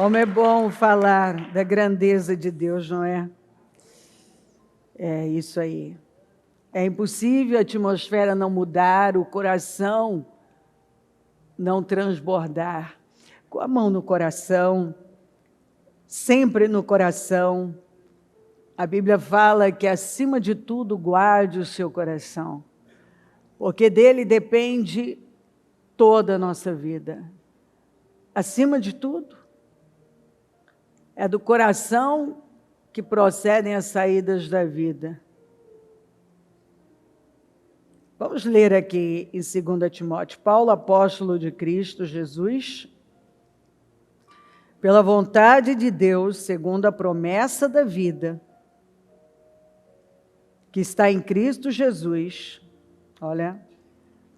Como é bom falar da grandeza de Deus, não é? É isso aí. É impossível a atmosfera não mudar, o coração não transbordar. Com a mão no coração, sempre no coração. A Bíblia fala que, acima de tudo, guarde o seu coração, porque dele depende toda a nossa vida. Acima de tudo, é do coração que procedem as saídas da vida. Vamos ler aqui em 2 Timóteo. Paulo, apóstolo de Cristo Jesus, pela vontade de Deus, segundo a promessa da vida, que está em Cristo Jesus. Olha,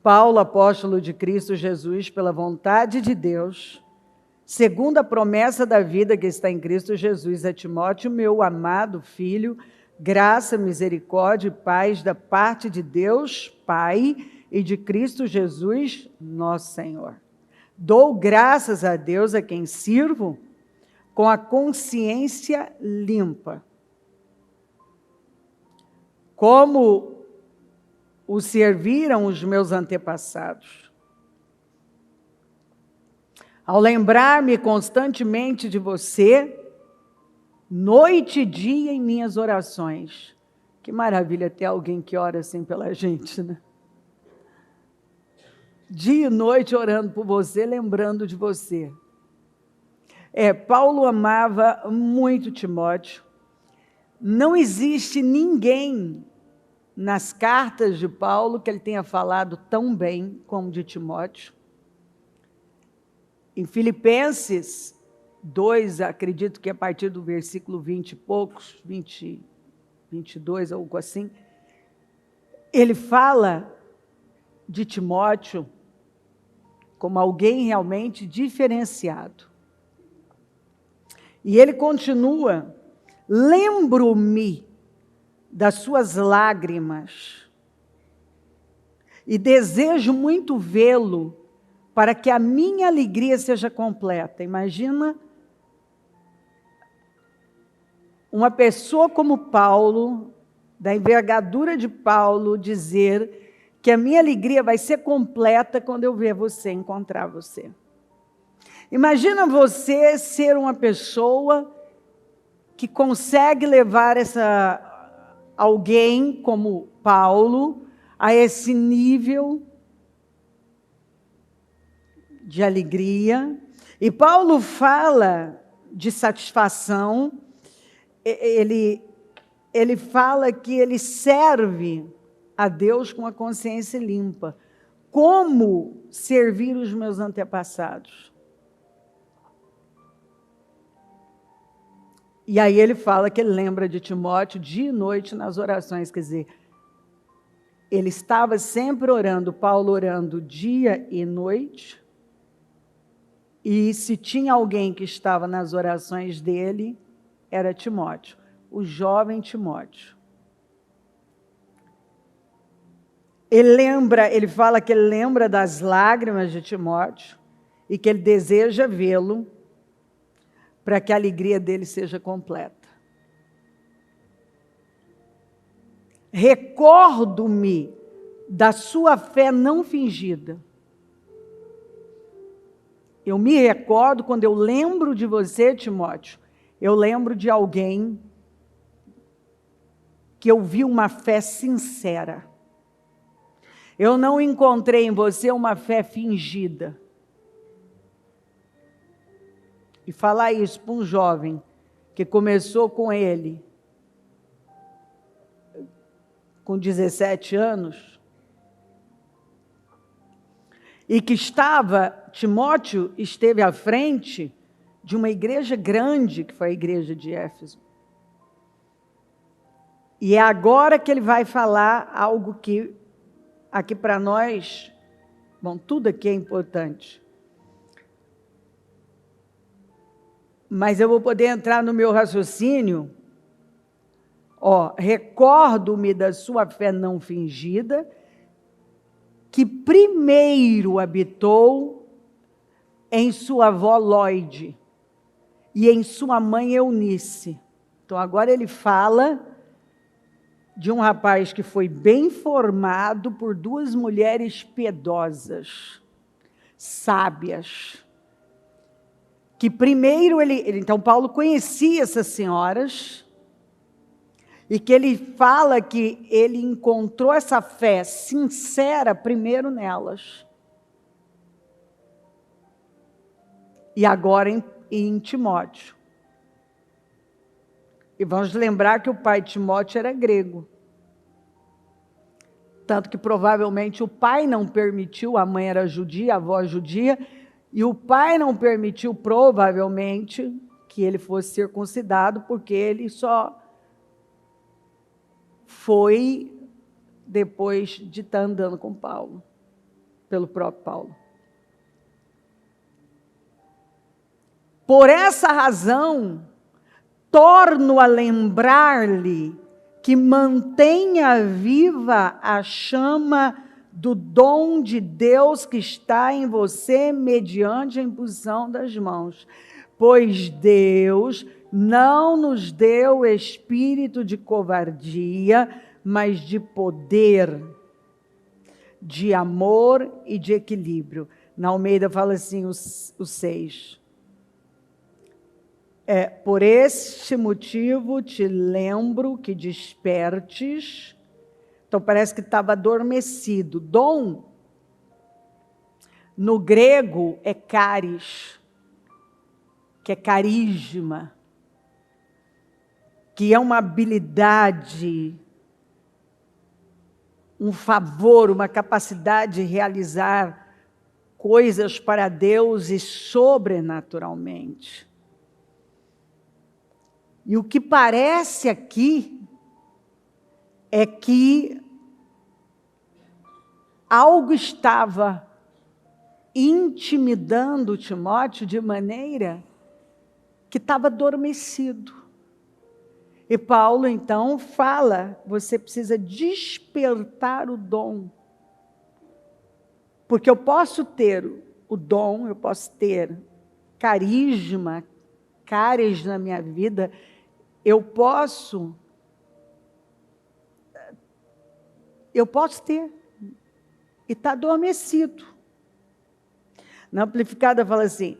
Paulo, apóstolo de Cristo Jesus, pela vontade de Deus, segundo a promessa da vida que está em Cristo Jesus, a Timóteo, meu amado filho, graça, misericórdia e paz da parte de Deus, Pai, e de Cristo Jesus, nosso Senhor. Dou graças a Deus, a quem sirvo, com a consciência limpa, como o serviram os meus antepassados. Ao lembrar-me constantemente de você, noite e dia em minhas orações. Que maravilha ter alguém que ora assim pela gente, né? Dia e noite orando por você, lembrando de você. Paulo amava muito Timóteo. Não existe ninguém nas cartas de Paulo que ele tenha falado tão bem como de Timóteo. Em Filipenses 2, acredito que a partir do versículo 20 e poucos, 20, 22, algo assim, ele fala de Timóteo como alguém realmente diferenciado. E ele continua: lembro-me das suas lágrimas e desejo muito vê-lo para que a minha alegria seja completa. Imagina uma pessoa como Paulo, da envergadura de Paulo, dizer que a minha alegria vai ser completa quando eu ver você, encontrar você. Imagina você ser uma pessoa que consegue levar alguém como Paulo a esse nível de alegria. E Paulo fala de satisfação, ele fala que ele serve a Deus com a consciência limpa. Como servir os meus antepassados? E aí ele fala que ele lembra de Timóteo dia e noite nas orações, quer dizer, ele estava sempre orando, Paulo orando dia e noite, e se tinha alguém que estava nas orações dele, era Timóteo, o jovem Timóteo. Ele fala que ele lembra das lágrimas de Timóteo e que ele deseja vê-lo para que a alegria dele seja completa. Recordo-me da sua fé não fingida. Eu me recordo, quando eu lembro de você, Timóteo, eu lembro de alguém que eu vi uma fé sincera. Eu não encontrei em você uma fé fingida. E falar isso para um jovem que começou com ele com 17 anos e que Timóteo esteve à frente de uma igreja grande, que foi a igreja de Éfeso. E é agora que ele vai falar algo que aqui para nós, bom, tudo aqui é importante. Mas eu vou poder entrar no meu raciocínio. Recordo-me da sua fé não fingida, que primeiro habitou em sua avó Lóide, e em sua mãe Eunice. Então agora ele fala de um rapaz que foi bem formado por duas mulheres piedosas, sábias, que primeiro então Paulo conhecia essas senhoras, e que ele fala que ele encontrou essa fé sincera primeiro nelas. E agora em Timóteo. E vamos lembrar que o pai de Timóteo era grego. Tanto que provavelmente o pai não permitiu, a mãe era judia, a avó judia, e o pai não permitiu provavelmente que ele fosse circuncidado, porque ele só foi depois de estar andando com Paulo, pelo próprio Paulo. Por essa razão, torno a lembrar-lhe que mantenha viva a chama do dom de Deus que está em você mediante a imposição das mãos. Pois Deus não nos deu espírito de covardia, mas de poder, de amor e de equilíbrio. Na Almeida fala assim, os 6. Por este motivo te lembro que despertes. Então parece que estava adormecido. Dom, no grego, é caris, que é carisma, que é uma habilidade, um favor, uma capacidade de realizar coisas para Deus e sobrenaturalmente. E o que parece aqui é que algo estava intimidando Timóteo de maneira que estava adormecido. E Paulo, então, fala, você precisa despertar o dom. Porque eu posso ter o dom, eu posso ter carisma, caris na minha vida, eu posso ter, e está adormecido. Na Amplificada fala assim,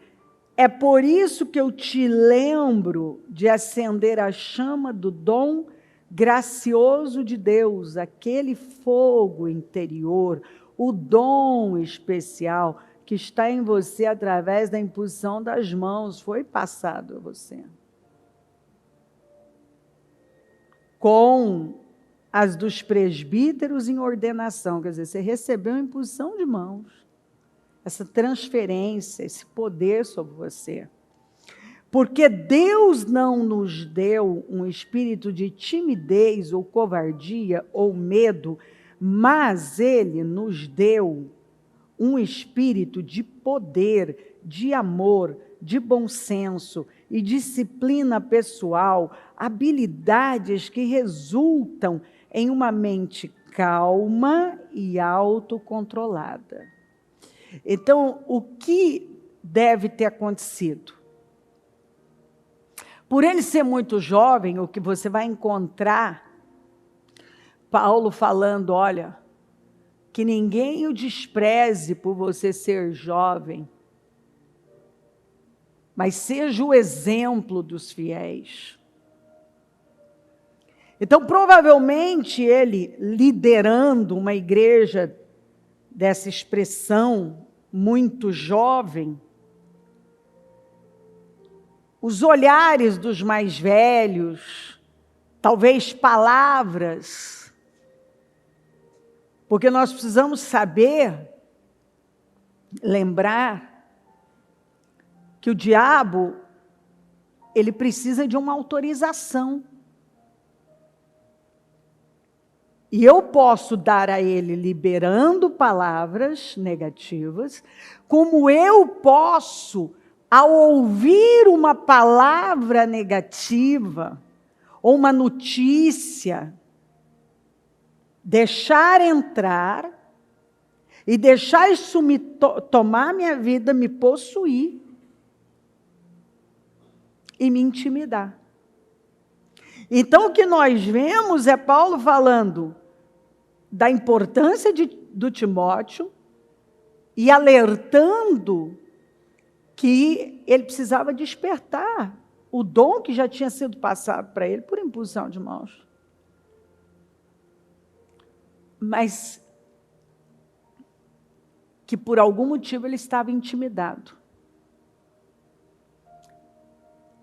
é por isso que eu te lembro de acender a chama do dom gracioso de Deus, aquele fogo interior, o dom especial que está em você através da imposição das mãos, foi passado a você. Com as dos presbíteros em ordenação, quer dizer, você recebeu a imposição de mãos, essa transferência, esse poder sobre você. Porque Deus não nos deu um espírito de timidez ou covardia ou medo, mas Ele nos deu um espírito de poder, de amor, de bom senso e disciplina pessoal, habilidades que resultam em uma mente calma e autocontrolada. Então, o que deve ter acontecido? Por ele ser muito jovem, o que você vai encontrar, Paulo falando, olha, que ninguém o despreze por você ser jovem, mas seja o exemplo dos fiéis. Então, provavelmente, ele liderando uma igreja dessa expressão, muito jovem, os olhares dos mais velhos, talvez palavras, porque nós precisamos saber, lembrar, que o diabo, ele precisa de uma autorização. E eu posso dar a ele liberando palavras negativas, como eu posso, ao ouvir uma palavra negativa, ou uma notícia, deixar entrar, e deixar isso tomar minha vida, me possuir. e me intimidar. Então, o que nós vemos é Paulo falando da importância do Timóteo e alertando que ele precisava despertar o dom que já tinha sido passado para ele por imposição de mãos. Mas que por algum motivo ele estava intimidado.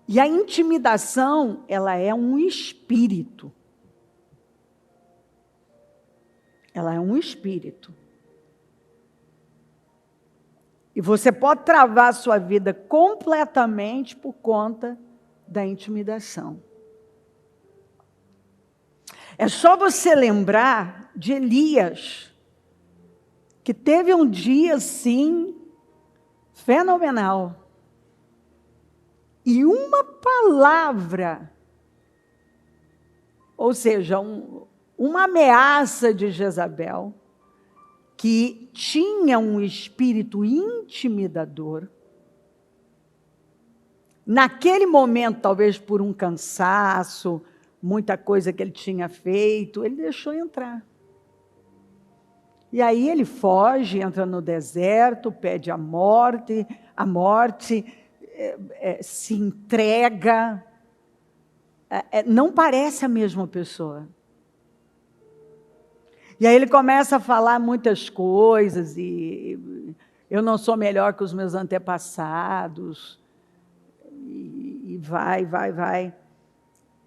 E a intimidação, ela é um espírito. Ela é um espírito. E você pode travar a sua vida completamente por conta da intimidação. É só você lembrar de Elias, que teve um dia, assim, fenomenal. E uma palavra, ou seja, uma ameaça de Jezabel, que tinha um espírito intimidador, naquele momento, talvez por um cansaço, muita coisa que ele tinha feito, ele deixou entrar. E aí ele foge, entra no deserto, pede a morte, se entrega, não parece a mesma pessoa. E aí ele começa a falar muitas coisas, e eu não sou melhor que os meus antepassados, e vai.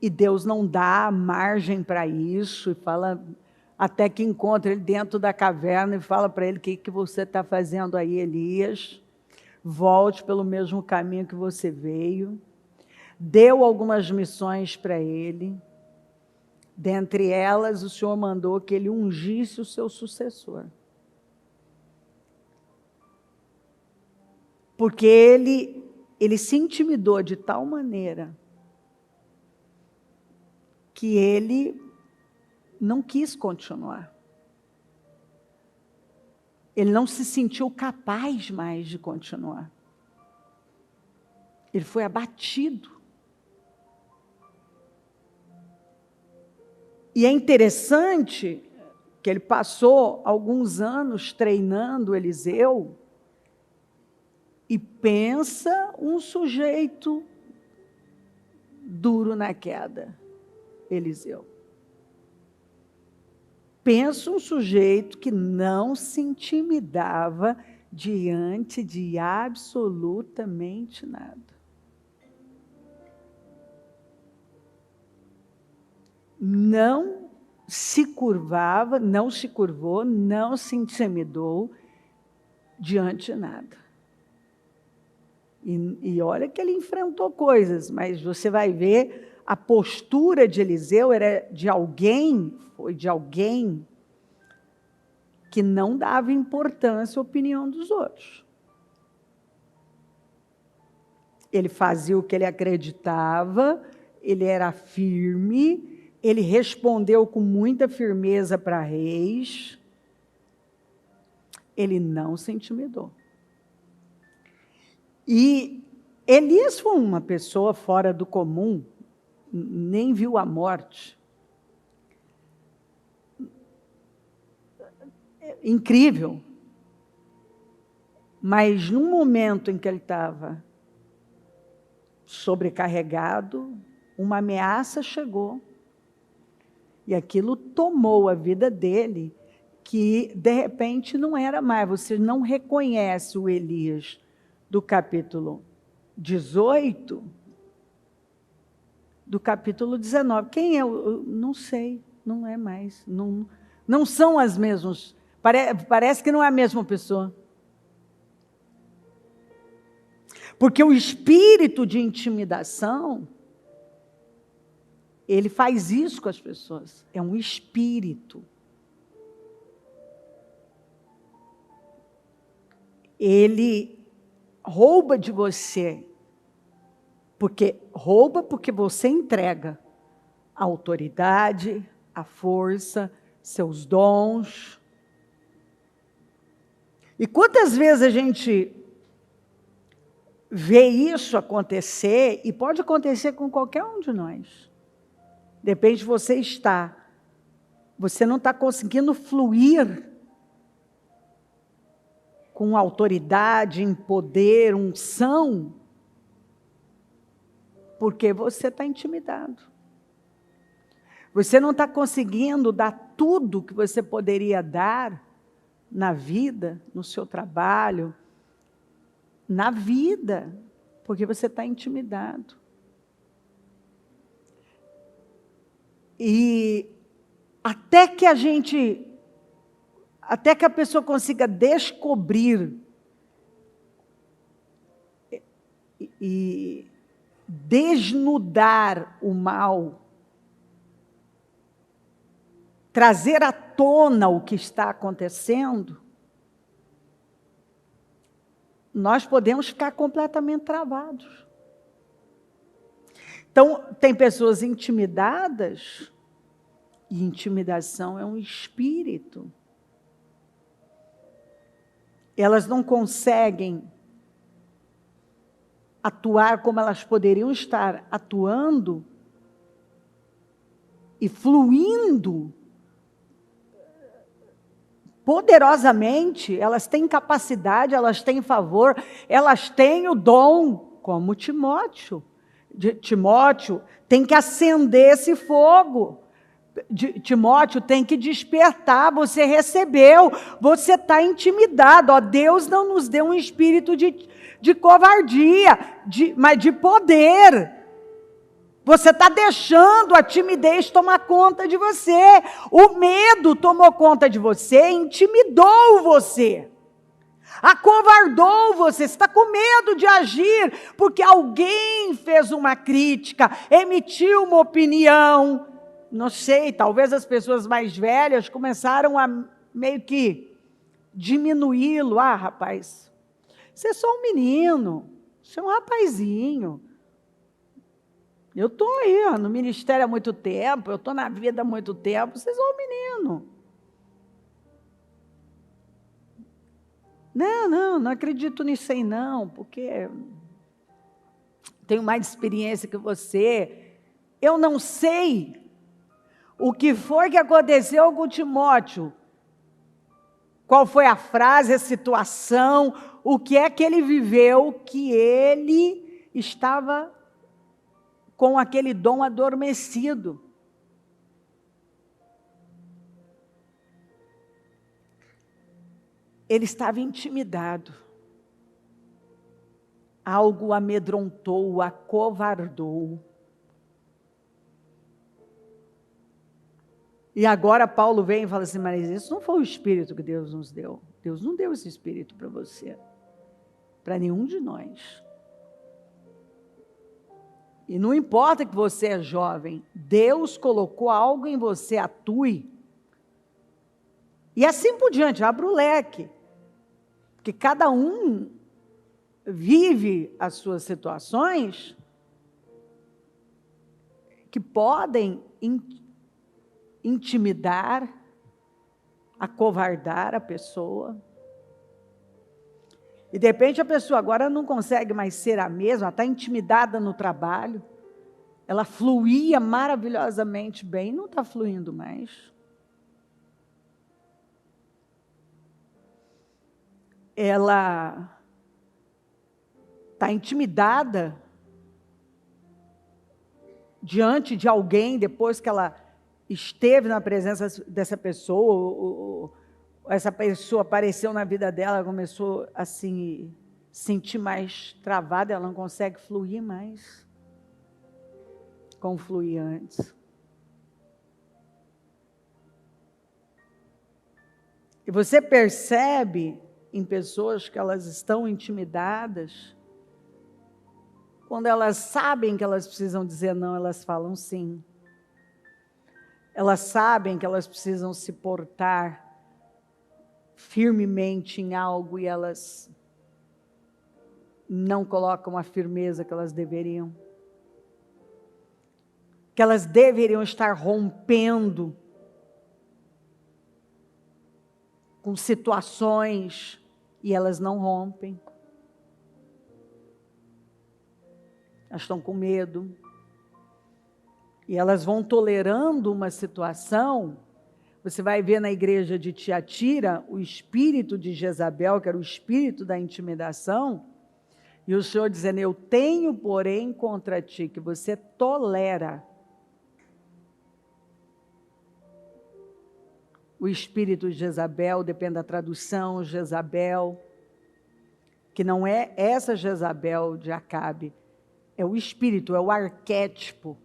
E Deus não dá margem para isso, e fala, até que encontra ele dentro da caverna e fala para ele: o que você está fazendo aí, Elias? Volte pelo mesmo caminho que você veio. Deu algumas missões para ele. Dentre elas, o Senhor mandou que ele ungisse o seu sucessor. Porque ele se intimidou de tal maneira que ele não quis continuar. Ele não se sentiu capaz mais de continuar. Ele foi abatido. E é interessante que ele passou alguns anos treinando Eliseu, e pensa um sujeito duro na queda, Eliseu. Pensa um sujeito que não se intimidava diante de absolutamente nada. Não se curvava, não se curvou, não se intimidou diante de nada. E olha que ele enfrentou coisas, mas você vai ver, a postura de Eliseu foi de alguém que não dava importância à opinião dos outros. Ele fazia o que ele acreditava, ele era firme, ele respondeu com muita firmeza para reis, ele não se intimidou. E Elias foi uma pessoa fora do comum, nem viu a morte. Incrível. Mas num momento em que ele estava sobrecarregado, uma ameaça chegou. E aquilo tomou a vida dele, que de repente não era mais. Você não reconhece o Elias do capítulo 18, do capítulo 19. Quem é? Eu não sei, não é mais. Não são as mesmas. Parece que não é a mesma pessoa. Porque o espírito de intimidação, ele faz isso com as pessoas. É um espírito. Ele rouba de você, porque você entrega a autoridade, a força, seus dons. E quantas vezes a gente vê isso acontecer, e pode acontecer com qualquer um de nós. De repente você não está conseguindo fluir com autoridade, em poder, unção, porque você está intimidado. Você não está conseguindo dar tudo que você poderia dar na vida, no seu trabalho, na vida, porque você está intimidado. E até que a pessoa consiga descobrir e desnudar o mal, trazer à tona o que está acontecendo, nós podemos ficar completamente travados. Então, tem pessoas intimidadas, e intimidação é um espírito. Elas não conseguem atuar como elas poderiam estar atuando e fluindo poderosamente. Elas têm capacidade, elas têm favor, elas têm o dom, como Timóteo. Timóteo tem que acender esse fogo. Timóteo tem que despertar. Você recebeu, você está intimidado. Ó, Deus não nos deu um espírito de covardia, mas de poder. Você está deixando a timidez tomar conta de você. O medo tomou conta de você, intimidou você. Acovardou você, você está com medo de agir, porque alguém fez uma crítica, emitiu uma opinião. Não sei, talvez as pessoas mais velhas começaram a meio que diminuí-lo. Ah, rapaz, você é só um menino, você é um rapazinho. Eu estou aí, ó, no ministério há muito tempo, eu estou na vida há muito tempo, você é só um menino. Não acredito nisso aí não, porque tenho mais experiência que você. Eu não sei o que foi que aconteceu com Timóteo. Qual foi a frase, a situação, o que é que ele viveu, que ele estava com aquele dom adormecido. Ele estava intimidado. Algo o amedrontou, o acovardou. E agora Paulo vem e fala assim, mas isso não foi o espírito que Deus nos deu. Deus não deu esse espírito para você, para nenhum de nós. E não importa que você é jovem, Deus colocou algo em você, atue. E assim por diante, abra o leque. Porque cada um vive as suas situações que podem intimidar, acovardar a pessoa. E de repente a pessoa agora não consegue mais ser a mesma, ela está intimidada no trabalho, ela fluía maravilhosamente bem, não está fluindo mais. Ela está intimidada diante de alguém, depois que ela esteve na presença dessa pessoa, essa pessoa apareceu na vida dela, ela começou a se sentir mais travada, ela não consegue fluir mais como fluía antes. E você percebe em pessoas que elas estão intimidadas, quando elas sabem que elas precisam dizer não, elas falam sim. Elas sabem que elas precisam se portar firmemente em algo e elas não colocam a firmeza que elas deveriam. Que elas deveriam estar rompendo com situações e elas não rompem. elas estão com medo. E elas vão tolerando uma situação. Você vai ver na igreja de Tiatira o espírito de Jezabel, que era o espírito da intimidação, e o Senhor dizendo: eu tenho, porém, contra ti, que você tolera o espírito de Jezabel, depende da tradução, Jezabel, que não é essa Jezabel de Acabe, é o espírito, é o arquétipo.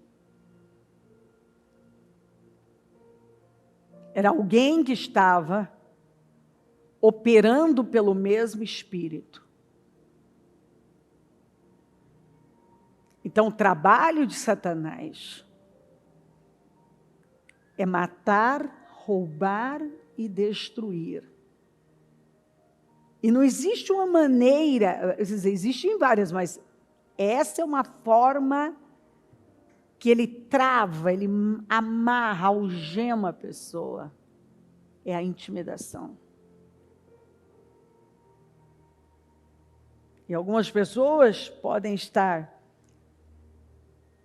Era alguém que estava operando pelo mesmo espírito. Então, o trabalho de Satanás é matar, roubar e destruir. E não existe uma maneira, existem várias, mas essa é uma forma que ele trava, ele amarra, algema a pessoa. É a intimidação. E algumas pessoas podem estar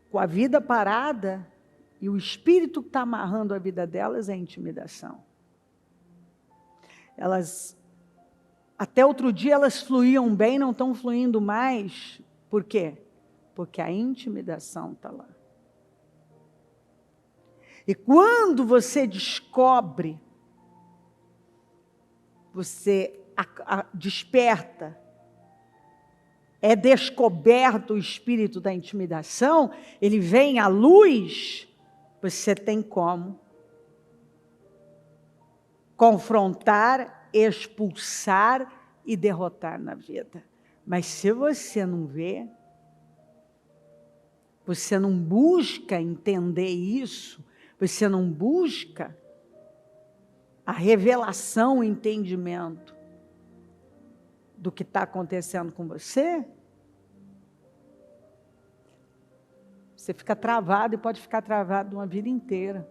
com a vida parada e o espírito que está amarrando a vida delas é a intimidação. Elas, até outro dia elas fluíam bem, não estão fluindo mais. Por quê? Porque a intimidação está lá. E quando você descobre, você desperta, é descoberto o espírito da intimidação, ele vem à luz, você tem como confrontar, expulsar e derrotar na vida. Mas se você não vê, você não busca entender isso, você não busca a revelação, o entendimento do que está acontecendo com você, você fica travado e pode ficar travado uma vida inteira.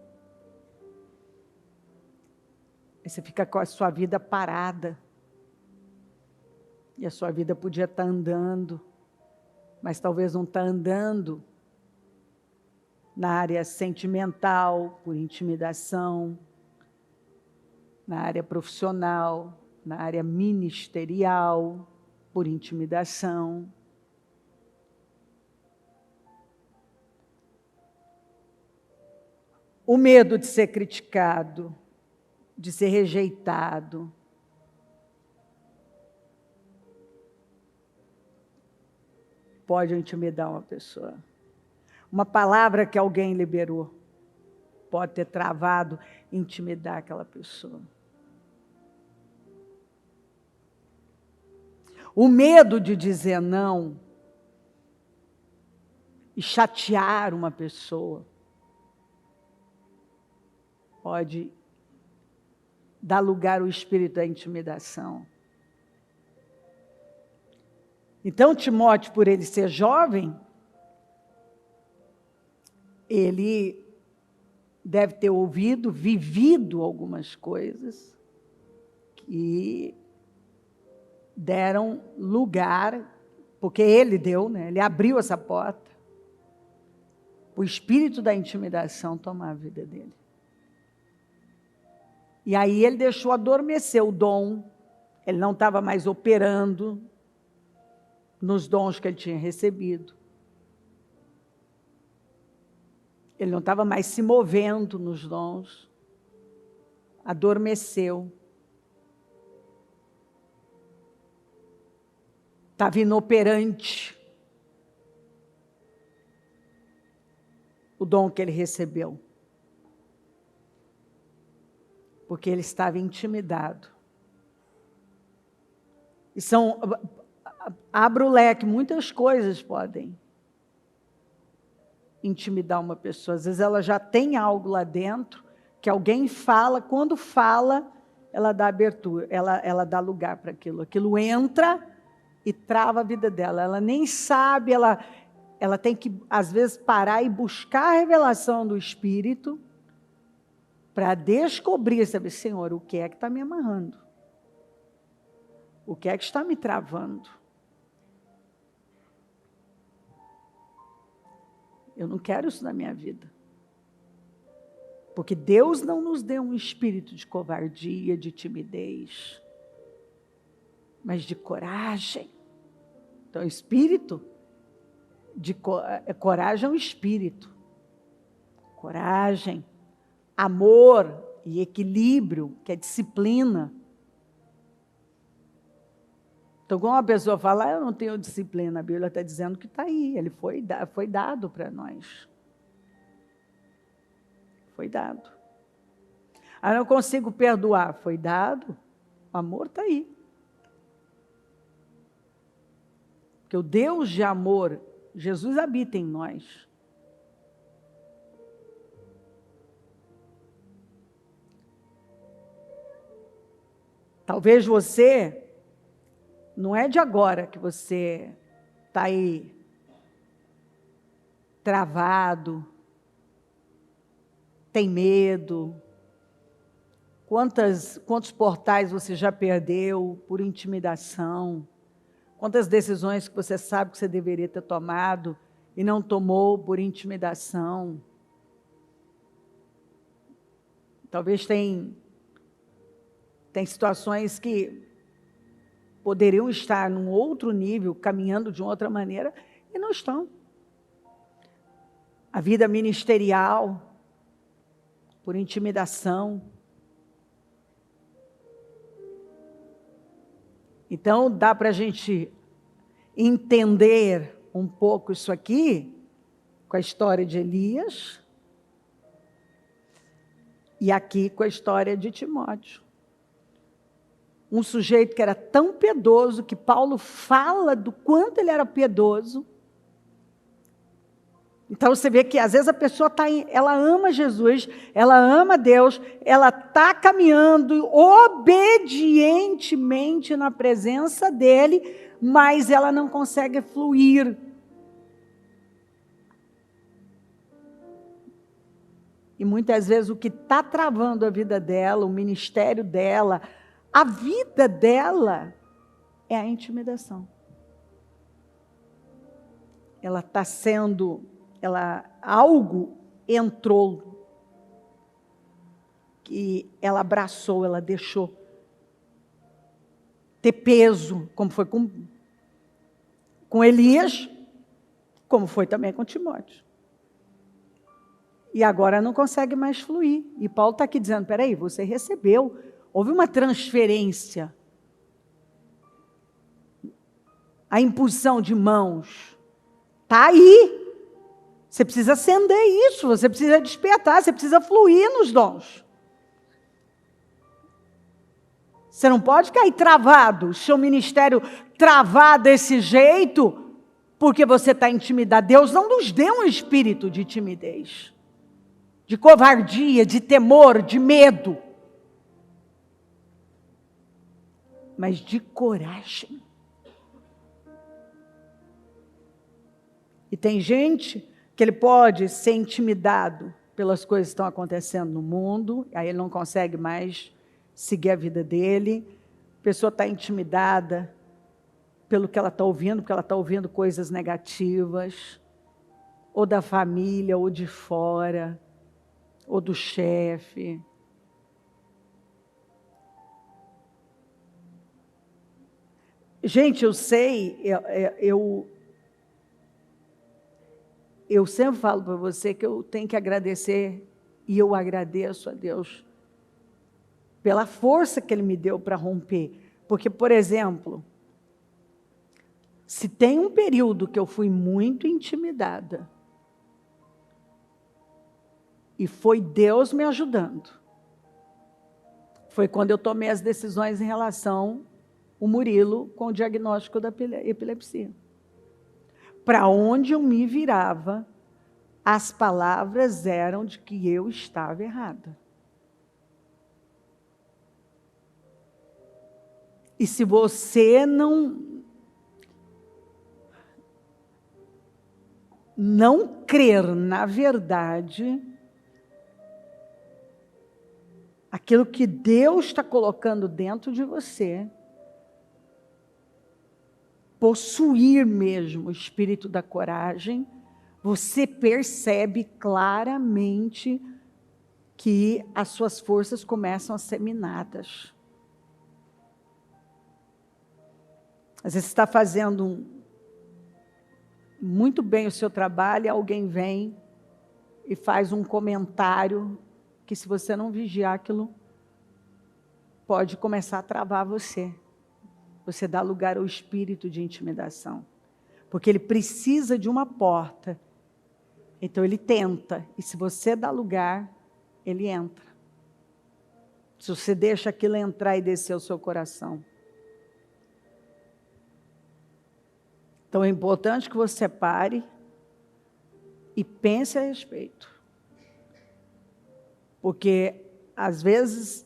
Aí você fica com a sua vida parada. E a sua vida podia estar andando, mas talvez não está andando na área sentimental, por intimidação, na área profissional, na área ministerial, por intimidação. O medo de ser criticado, de ser rejeitado. Pode intimidar uma pessoa. Uma palavra que alguém liberou pode ter travado, intimidar aquela pessoa. O medo de dizer não e chatear uma pessoa pode dar lugar ao espírito da intimidação. Então, Timóteo, por ele ser jovem, ele deve ter ouvido, vivido algumas coisas que deram lugar, porque ele deu, né? Ele abriu essa porta, o espírito da intimidação tomar a vida dele. E aí ele deixou adormecer o dom, ele não estava mais operando nos dons que ele tinha recebido. Ele não estava mais se movendo nos dons. Adormeceu. Estava inoperante o dom que ele recebeu. Porque ele estava intimidado. E abra o leque, muitas coisas podem intimidar uma pessoa. Às vezes ela já tem algo lá dentro, que alguém fala, quando fala, ela dá abertura, ela dá lugar para aquilo. Aquilo entra e trava a vida dela. Ela nem sabe, ela tem que, às vezes, parar e buscar a revelação do Espírito para descobrir, saber, Senhor, o que é que está me amarrando? O que é que está me travando? Eu não quero isso na minha vida. Porque Deus não nos deu um espírito de covardia, de timidez, mas de coragem. Então, espírito de coragem é um espírito. Coragem, amor e equilíbrio, que é disciplina. Então, quando uma pessoa fala, eu não tenho disciplina, a Bíblia está dizendo que está aí, ele foi dado para nós. Foi dado. Ah, não consigo perdoar, foi dado, o amor está aí. Porque o Deus de amor, Jesus habita em nós. Talvez você, não é de agora que você está aí travado, tem medo. Quantos portais você já perdeu por intimidação? Quantas decisões que você sabe que você deveria ter tomado e não tomou por intimidação? Talvez tem situações que poderiam estar num outro nível, caminhando de uma outra maneira, e não estão. A vida ministerial, por intimidação. Então, dá para a gente entender um pouco isso aqui, com a história de Elias, e aqui com a história de Timóteo. Um sujeito que era tão piedoso, que Paulo fala do quanto ele era piedoso. Então você vê que às vezes a pessoa ela ama Jesus, ela ama Deus, ela está caminhando obedientemente na presença dele, mas ela não consegue fluir. E muitas vezes o que está travando a vida dela, o ministério dela, a vida dela, é a intimidação. Ela está sendo... algo entrou, que ela abraçou, ela deixou ter peso, como foi com Elias, como foi também com Timóteo. E agora não consegue mais fluir. E Paulo está aqui dizendo, peraí, você recebeu, houve uma transferência, a impulsão de mãos, está aí. Você precisa acender isso, você precisa despertar, você precisa fluir nos dons. Você não pode cair travado, seu ministério travar desse jeito, porque você está intimidado. Deus não nos deu um espírito de timidez, de covardia, de temor, de medo, mas de coragem. E tem gente que ele pode ser intimidado pelas coisas que estão acontecendo no mundo, aí ele não consegue mais seguir a vida dele. A pessoa está intimidada pelo que ela está ouvindo, porque ela está ouvindo coisas negativas, ou da família, ou de fora, ou do chefe. Gente, eu sei, eu sempre falo para você que eu tenho que agradecer, e eu agradeço a Deus pela força que Ele me deu para romper. Porque, por exemplo, se tem um período que eu fui muito intimidada, e foi Deus me ajudando, foi quando eu tomei as decisões em relação ao Murilo com o diagnóstico da epilepsia. Para onde eu me virava, as palavras eram de que eu estava errada. E se você não crer na verdade, aquilo que Deus está colocando dentro de você, possuir mesmo o espírito da coragem, você percebe claramente que as suas forças começam a ser minadas. Às vezes você está fazendo muito bem o seu trabalho e alguém vem e faz um comentário que, se você não vigiar, aquilo pode começar a travar você. Você dá lugar ao espírito de intimidação. Porque ele precisa de uma porta. Então ele tenta. E se você dá lugar, ele entra. Se você deixa aquilo entrar e descer o seu coração. Então é importante que você pare e pense a respeito. Porque, às vezes,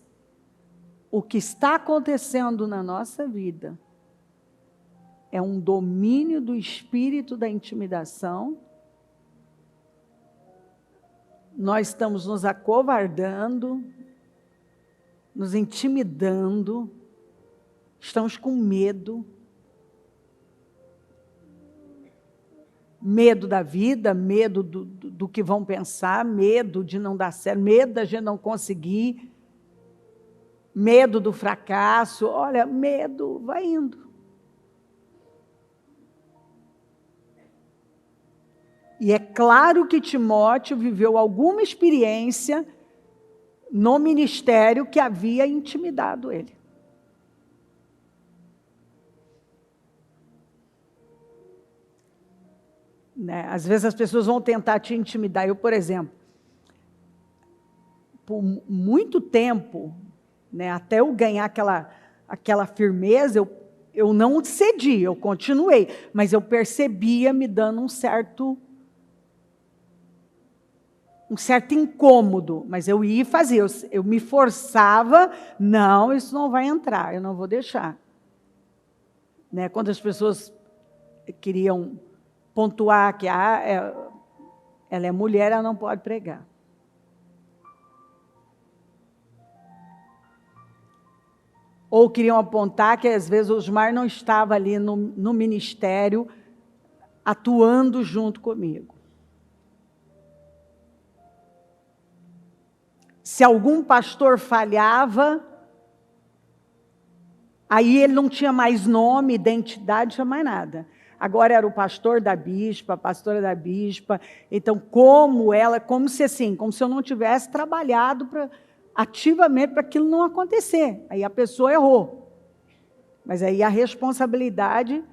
o que está acontecendo na nossa vida é um domínio do espírito da intimidação. Nós estamos nos acovardando, nos intimidando, estamos com medo. Medo da vida, medo do que vão pensar, medo de não dar certo, medo da gente não conseguir, medo do fracasso. Olha, medo vai indo. E é claro que Timóteo viveu alguma experiência no ministério que havia intimidado ele. Né? Às vezes as pessoas vão tentar te intimidar. Eu, por exemplo, por muito tempo, né, até eu ganhar aquela firmeza, eu não cedi, eu continuei, mas eu percebia me dando um certo incômodo, mas eu ia fazer, eu me forçava, não, isso não vai entrar, eu não vou deixar. Né? Quando as pessoas queriam pontuar que ela é mulher, ela não pode pregar. Ou queriam apontar que, às vezes, o Osmar não estava ali no ministério, atuando junto comigo. Se algum pastor falhava, aí ele não tinha mais nome, identidade, não tinha mais nada. Agora era o pastor da bispa, a pastora da bispa. Então, como se eu não tivesse trabalhado ativamente para aquilo não acontecer. Aí a pessoa errou. Mas aí a responsabilidade,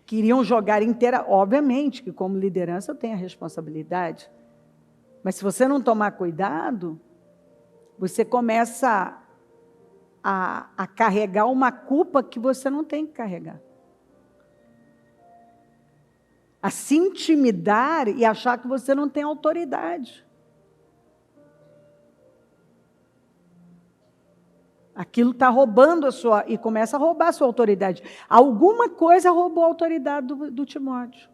queriam jogar inteira. Obviamente que, como liderança, eu tenho a responsabilidade. Mas se você não tomar cuidado, você começa a carregar uma culpa que você não tem que carregar. A se intimidar e achar que você não tem autoridade. Aquilo está roubando e começa a roubar a sua autoridade. Alguma coisa roubou a autoridade do Timóteo.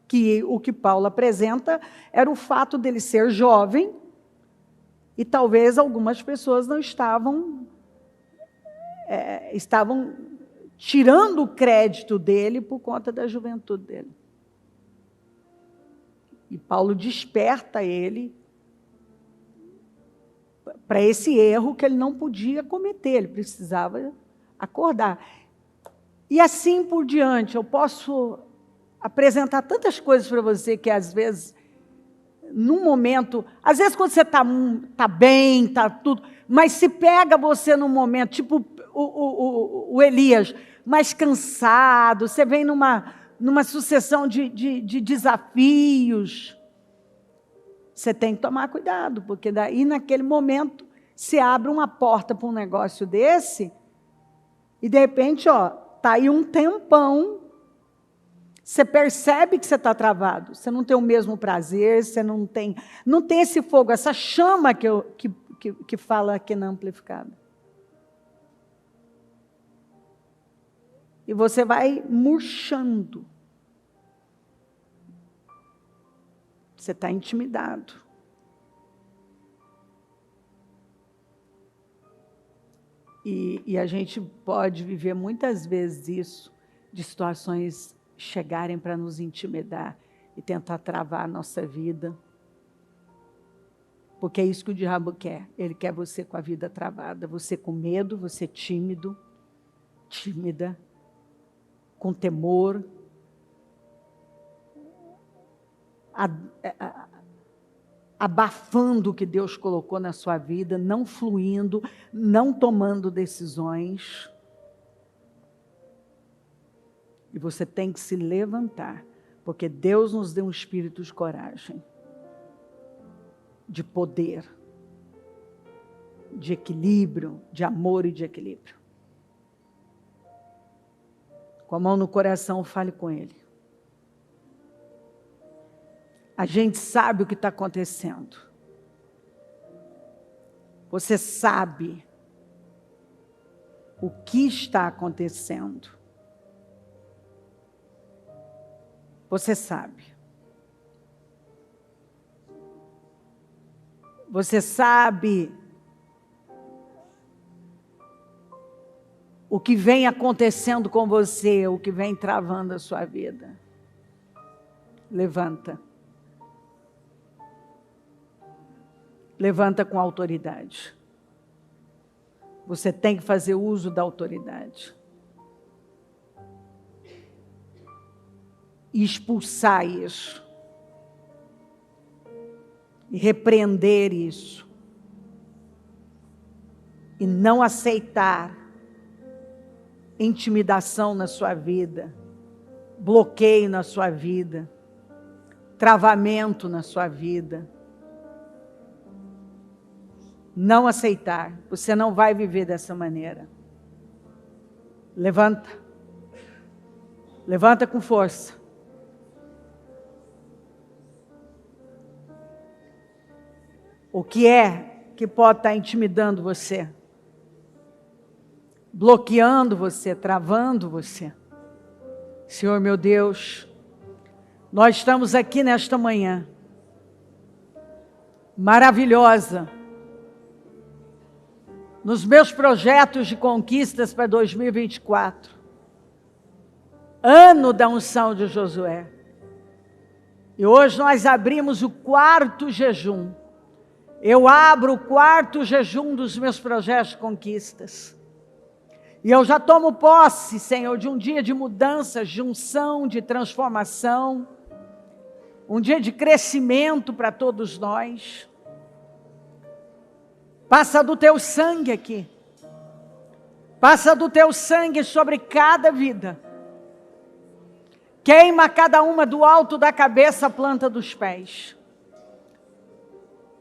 Que o que Paulo apresenta era o fato dele ser jovem e talvez algumas pessoas não estavam tirando o crédito dele por conta da juventude dele. E Paulo desperta ele para esse erro que ele não podia cometer, ele precisava acordar. E assim por diante, eu posso apresentar tantas coisas para você que, às vezes, num momento, às vezes quando você está bem, está tudo, mas se pega você num momento, tipo o Elias, mais cansado, você vem numa sucessão de desafios, você tem que tomar cuidado, porque daí naquele momento se abre uma porta para um negócio desse, e de repente, está aí um tempão, você percebe que você está travado, você não tem o mesmo prazer, você não tem esse fogo, essa chama que fala aqui na amplificada. E você vai murchando. Você está intimidado. E a gente pode viver muitas vezes isso, de situações chegarem para nos intimidar. e tentar travar a nossa vida. Porque é isso que o diabo quer. Ele quer você com a vida travada, você com medo, você tímido, tímida, com temor, abafando o que Deus colocou na sua vida, não fluindo, não tomando decisões. E você tem que se levantar, porque Deus nos deu um espírito de coragem, de poder, de equilíbrio, de amor e de equilíbrio. Com a mão no coração, fale com Ele. A gente sabe o que está acontecendo. Você sabe o que está acontecendo. Você sabe. Você sabe o que vem acontecendo com você, o que vem travando a sua vida. Levanta. Levanta com autoridade. Você tem que fazer uso da autoridade. E expulsar isso. E repreender isso. E não aceitar intimidação na sua vida, bloqueio na sua vida, travamento na sua vida. Não aceitar. Você não vai viver dessa maneira. Levanta. Levanta com força. O que é que pode estar intimidando você? Bloqueando você, travando você? Senhor meu Deus, nós estamos aqui nesta manhã, maravilhosa, nos meus projetos de conquistas para 2024, ano da unção de Josué. E hoje nós abrimos o 4º jejum. Eu abro o 4º jejum dos meus projetos de conquistas. E eu já tomo posse, Senhor, de um dia de mudanças, de unção, de transformação. Um dia de crescimento para todos nós. Passa do teu sangue aqui. Passa do teu sangue sobre cada vida. Queima cada uma do alto da cabeça à planta dos pés.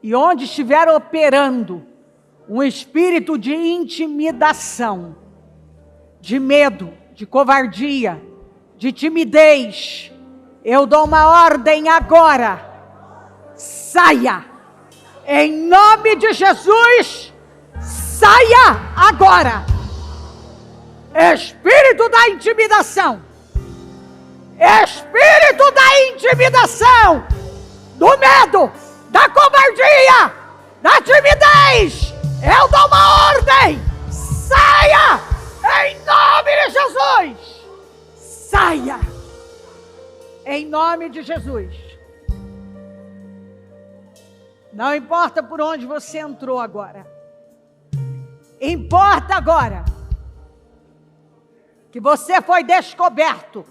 E onde estiver operando um espírito de intimidação, de medo, de covardia, de timidez, eu dou uma ordem agora. Saia! Em nome de Jesus, saia agora! Espírito da intimidação, espírito da intimidação, do medo, da covardia, da timidez, eu dou uma ordem, saia, em nome de Jesus, saia, em nome de Jesus. Não importa por onde você entrou agora, importa agora, que você foi descoberto,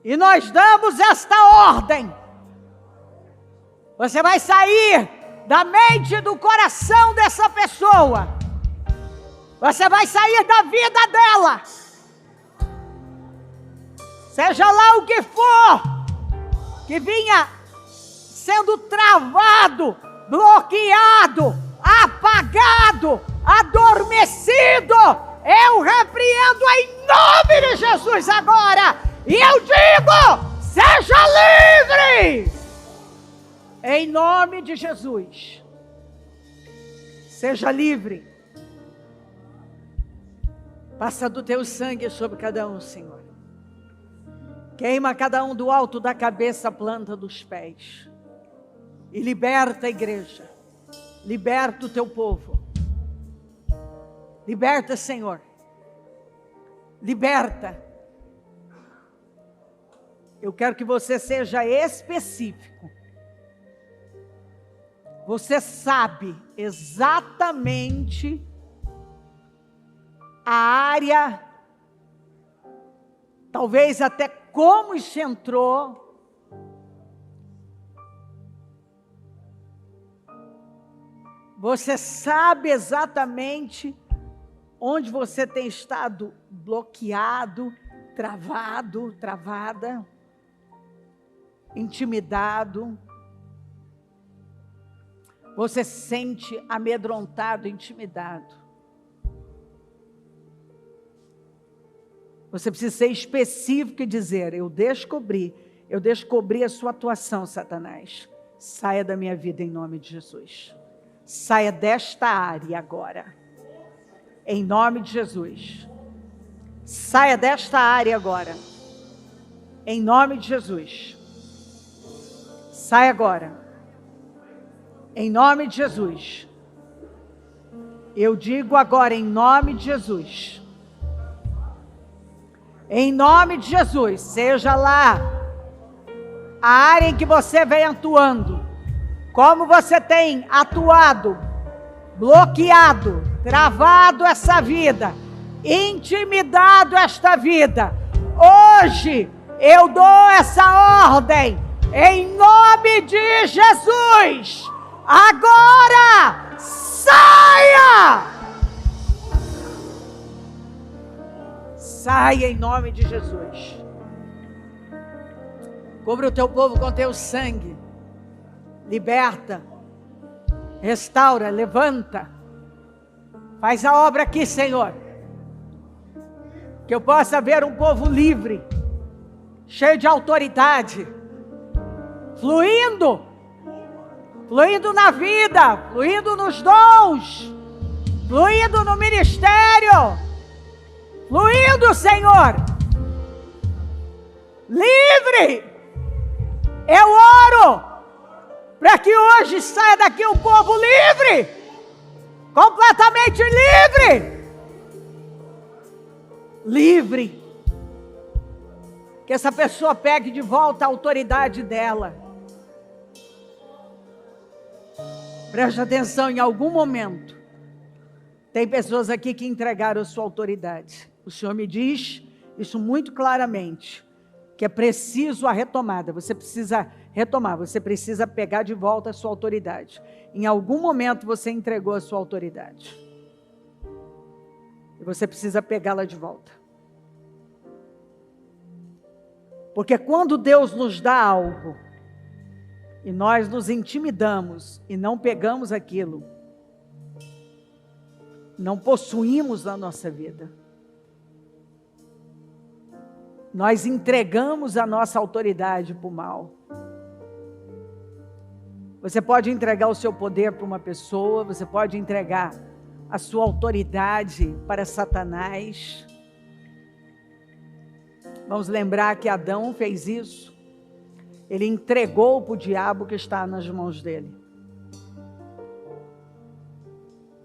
e nós damos esta ordem. Você vai sair da mente e do coração dessa pessoa. Você vai sair da vida dela. Seja lá o que for que vinha sendo travado, bloqueado, apagado, adormecido, eu repreendo em nome de Jesus agora. E eu digo, seja livre. Em nome de Jesus. Seja livre. Passa do teu sangue sobre cada um, Senhor. Queima cada um do alto da cabeça à planta dos pés. E liberta a igreja. Liberta o teu povo. Liberta, Senhor. Liberta. Eu quero que você seja específico. Você sabe exatamente a área, talvez até como isso entrou. Você sabe exatamente onde você tem estado bloqueado, travado, travada, intimidado. Você se sente amedrontado, intimidado. Você precisa ser específico e dizer: eu descobri a sua atuação, Satanás. Saia da minha vida em nome de Jesus. Saia desta área agora. Em nome de Jesus. Saia desta área agora. Em nome de Jesus. Saia agora. Em nome de Jesus. Eu digo agora em nome de Jesus. Em nome de Jesus, seja lá a área em que você vem atuando, como você tem atuado, bloqueado, travado essa vida, intimidado esta vida. Hoje eu dou essa ordem em nome de Jesus. Agora saia! Saia em nome de Jesus. Cubra o teu povo com teu sangue. Liberta. Restaura, levanta. Faz a obra aqui, Senhor. Que eu possa ver um povo livre, cheio de autoridade, fluindo na vida, fluindo nos dons, fluindo no ministério, fluindo, Senhor, livre. Eu oro para que hoje saia daqui um povo livre, completamente livre, que essa pessoa pegue de volta a autoridade dela. Preste atenção, em algum momento, tem pessoas aqui que entregaram a sua autoridade. O Senhor me diz isso muito claramente, que é preciso a retomada. Você precisa retomar, você precisa pegar de volta a sua autoridade. Em algum momento você entregou a sua autoridade. E você precisa pegá-la de volta. Porque quando Deus nos dá algo, e nós nos intimidamos e não pegamos aquilo, não possuímos na nossa vida, nós entregamos a nossa autoridade para o mal. Você pode entregar o seu poder para uma pessoa, você pode entregar a sua autoridade para Satanás. Vamos lembrar que Adão fez isso. Ele entregou para o diabo que está nas mãos dele.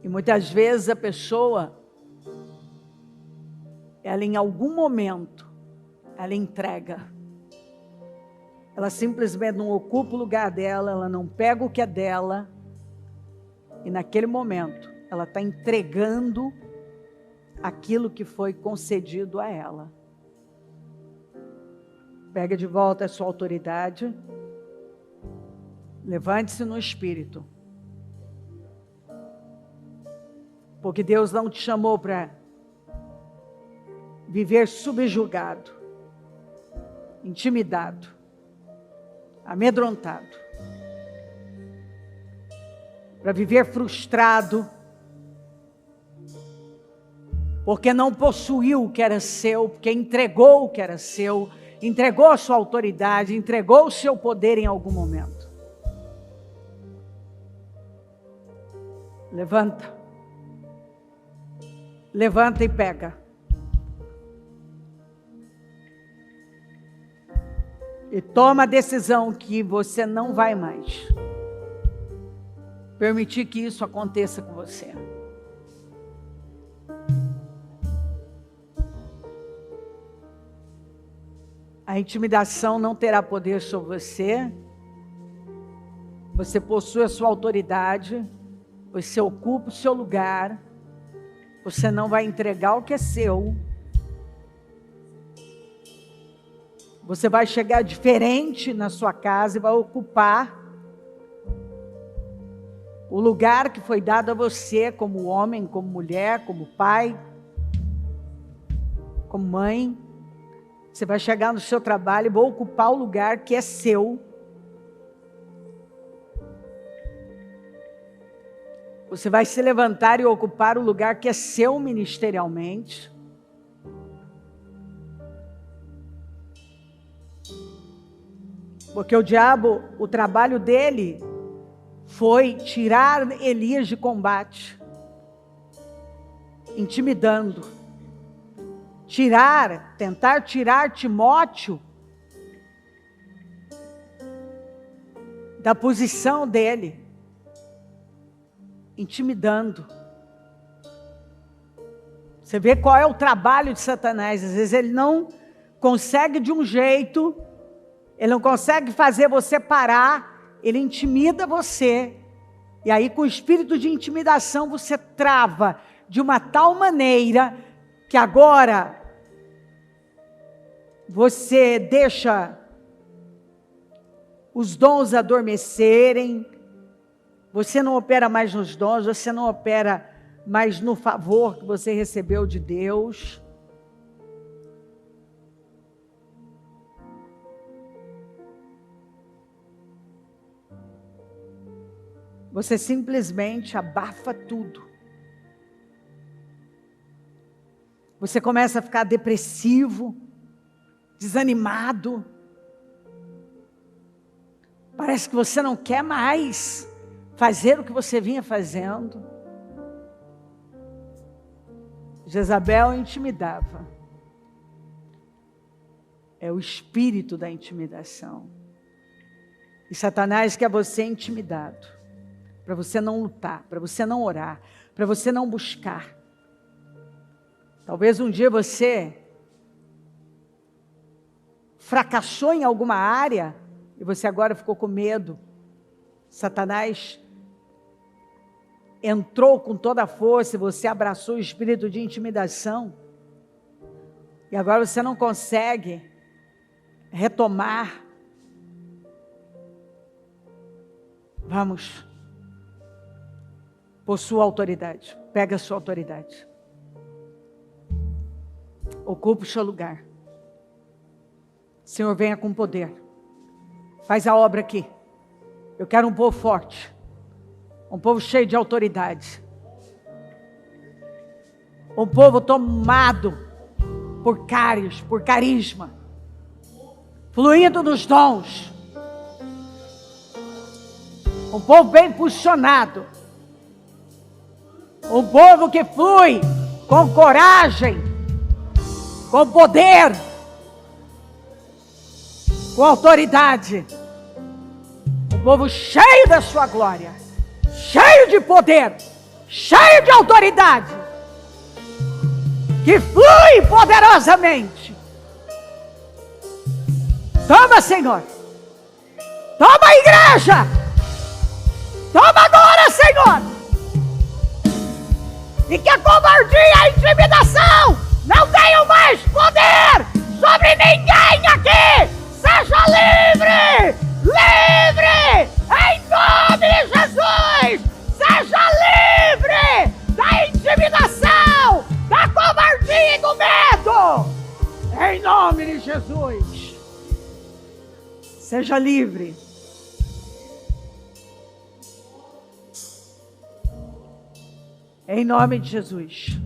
E muitas vezes a pessoa, ela em algum momento, ela entrega. Ela simplesmente não ocupa o lugar dela, ela não pega o que é dela. E naquele momento, ela está entregando aquilo que foi concedido a ela. Pega de volta a sua autoridade. Levante-se no espírito. Porque Deus não te chamou para viver subjugado, intimidado, amedrontado, para viver frustrado, porque não possuiu o que era seu, porque entregou o que era seu, entregou a sua autoridade, entregou o seu poder em algum momento. Levanta. Levanta e pega. E toma a decisão que você não vai mais permitir que isso aconteça com você. A A intimidação não terá poder sobre você. Você possui a sua autoridade. Você ocupa o seu lugar. Você não vai entregar o que é seu. Você vai chegar diferente na sua casa e vai ocupar o lugar que foi dado a você como homem, como mulher, como pai, como mãe. Você vai chegar no seu trabalho e vai ocupar o lugar que é seu. Você vai se levantar e ocupar o lugar que é seu ministerialmente. Porque o diabo, o trabalho dele foi tirar Elias de combate, intimidando, tentar tirar Timóteo da posição dele, intimidando. Você vê qual é o trabalho de Satanás. Às vezes ele não consegue de um jeito, ele não consegue fazer você parar, ele intimida você, e aí com o espírito de intimidação você trava de uma tal maneira que agora você deixa os dons adormecerem, você não opera mais nos dons, você não opera mais no favor que você recebeu de Deus. Você simplesmente abafa tudo. Você começa a ficar depressivo, desanimado. Parece que você não quer mais fazer o que você vinha fazendo. Jezabel intimidava. É o espírito da intimidação. E Satanás quer você intimidado. Para você não lutar, para você não orar, para você não buscar. Talvez um dia você fracassou em alguma área e você agora ficou com medo. Satanás entrou com toda a força e você abraçou o espírito de intimidação. E agora você não consegue retomar. Vamos. Possua autoridade. Pega a sua autoridade. Ocupa o seu lugar. Senhor, venha com poder. Faz a obra aqui. Eu quero um povo forte. Um povo cheio de autoridade. Um povo tomado por cários, por carisma. Fluindo nos dons. Um povo bem posicionado. Um povo que flui com coragem, com poder, com autoridade. Um povo cheio da sua glória, cheio de poder, cheio de autoridade, que flui poderosamente. Toma, Senhor. Toma, igreja. Toma agora, Senhor. E que a covardia e a intimidação não tenham mais poder sobre ninguém aqui. Seja livre! Livre! Em nome de Jesus! Seja livre da intimidação, da covardia e do medo! Em nome de Jesus! Seja livre! Em nome de Jesus.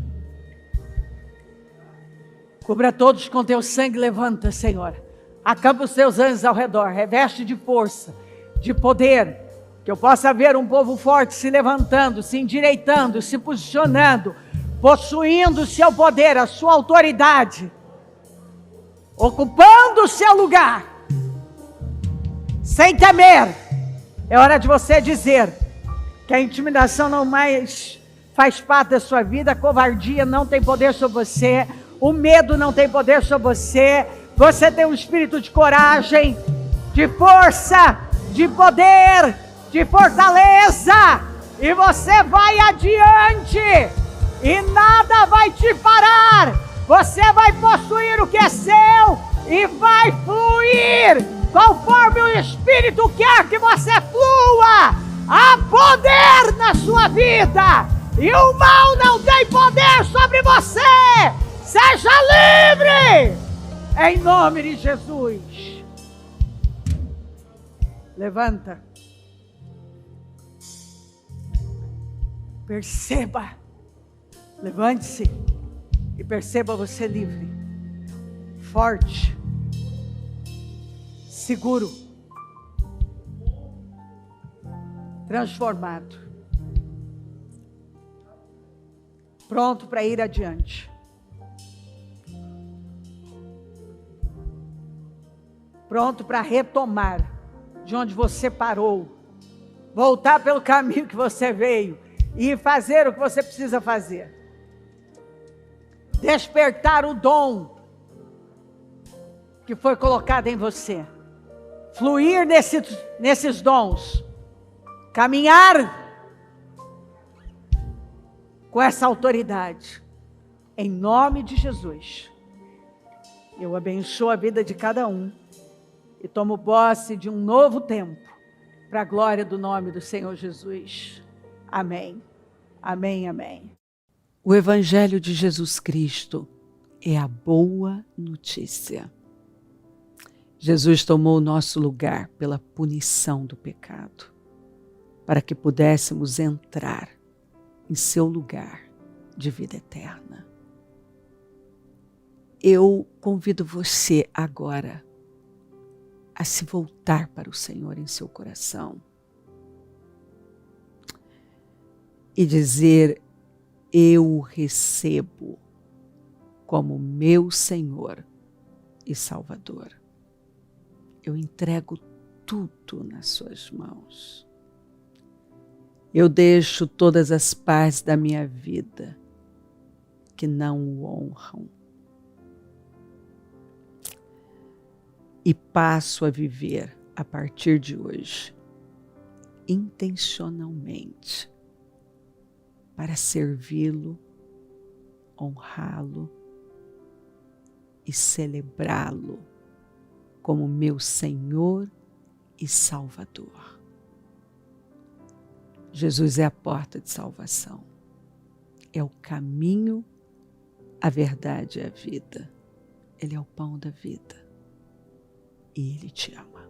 Cubra todos com teu sangue, levanta, Senhor. Acampa os teus anjos ao redor, reveste de força, de poder, que eu possa ver um povo forte se levantando, se endireitando, se posicionando, possuindo o seu poder, a sua autoridade, ocupando o seu lugar, sem temer. É hora de você dizer que a intimidação não mais faz parte da sua vida, a covardia não tem poder sobre você, o medo não tem poder sobre você. Você tem um espírito de coragem, de força, de poder, de fortaleza. E você vai adiante. E nada vai te parar. Você vai possuir o que é seu e vai fluir conforme o Espírito quer que você flua. Há poder na sua vida e o mal não tem poder sobre você. Seja livre em nome de Jesus. Levanta. Perceba. Levante-se e perceba você livre, forte, seguro, transformado, pronto para ir adiante. Pronto para retomar de onde você parou, voltar pelo caminho que você veio e fazer o que você precisa fazer. Despertar o dom que foi colocado em você. Fluir nesses dons. Caminhar com essa autoridade. Em nome de Jesus. Eu abençoo a vida de cada um. E tomo posse de um novo tempo. Para a glória do nome do Senhor Jesus. Amém. Amém, amém. O Evangelho de Jesus Cristo é a boa notícia. Jesus tomou o nosso lugar pela punição do pecado, para que pudéssemos entrar em seu lugar de vida eterna. Eu convido você agora a se voltar para o Senhor em seu coração e dizer: eu o recebo como meu Senhor e Salvador. Eu entrego tudo nas suas mãos. Eu deixo todas as partes da minha vida que não o honram. E passo a viver, a partir de hoje, intencionalmente, para servi-lo, honrá-lo e celebrá-lo como meu Senhor e Salvador. Jesus é a porta de salvação, é o caminho, a verdade e a vida. Ele é o pão da vida e Ele te ama.